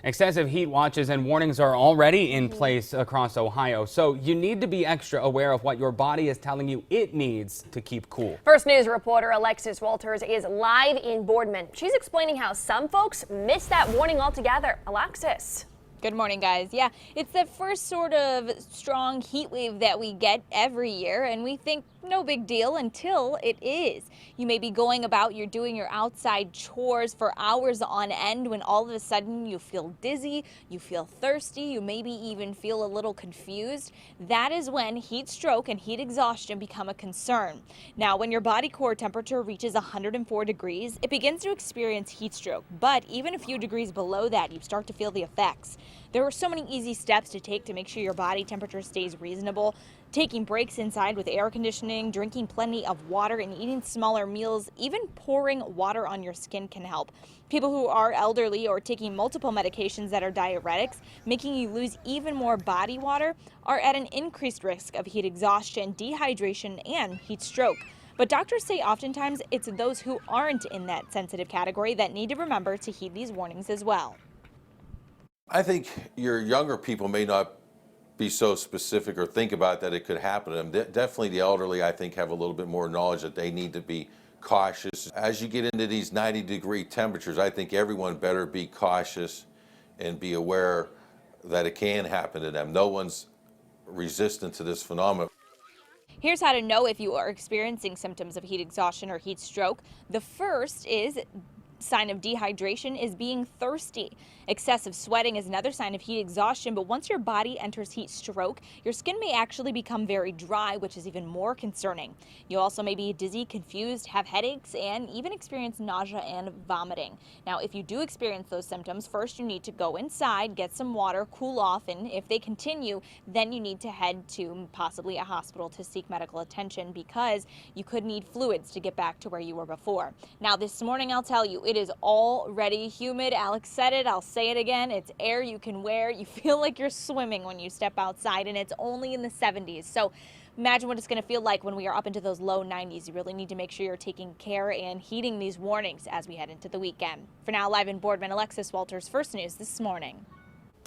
Excessive heat watches and warnings are already in place across Ohio, so you need to be extra aware of what your body is telling you it needs to keep cool. First News reporter Alexis Walters is live in Boardman. She's explaining how some folks miss that warning altogether. Alexis. Good morning, guys. Yeah, it's the first sort of strong heat wave that we get every year, and we think no big deal until it is. You may be going about, you're doing your outside chores for hours on end when all of a sudden you feel dizzy, you feel thirsty, you maybe even feel a little confused. That is when heat stroke and heat exhaustion become a concern. Now, when your body core temperature reaches 104 degrees, it begins to experience heat stroke, but even a few degrees below that, you start to feel the effects. There are so many easy steps to take to make sure your body temperature stays reasonable. Taking breaks inside with air conditioning, drinking plenty of water, and eating smaller meals, even pouring water on your skin can help. People who are elderly or taking multiple medications that are diuretics, making you lose even more body water, are at an increased risk of heat exhaustion, dehydration, and heat stroke. But doctors say oftentimes it's those who aren't in that sensitive category that need to remember to heed these warnings as well. I think your younger people may not be so specific or think about that it could happen to them. Definitely the elderly, I think, have a little bit more knowledge that they need to be cautious. As you get into these 90-degree temperatures, I think everyone better be cautious and be aware that it can happen to them. No one's resistant to this phenomenon. Here's how to know if you are experiencing symptoms of heat exhaustion or heat stroke. The first sign of dehydration is being thirsty. Excessive sweating is another sign of heat exhaustion, but once your body enters heat stroke, your skin may actually become very dry, which is even more concerning. You also may be dizzy, confused, have headaches, and even experience nausea and vomiting. Now, if you do experience those symptoms, first you need to go inside, get some water, cool off, and if they continue, then you need to head to possibly a hospital to seek medical attention because you could need fluids to get back to where you were before. Now, this morning, I'll tell you, it is already humid. Alex said it, I'll say it again. It's air you can wear. You feel like you're swimming when you step outside, and it's only in the 70s. So imagine what it's going to feel like when we are up into those low 90s. You really need to make sure you're taking care and heeding these warnings as we head into the weekend. For now, live in Boardman, Alexis Walters, First News this morning.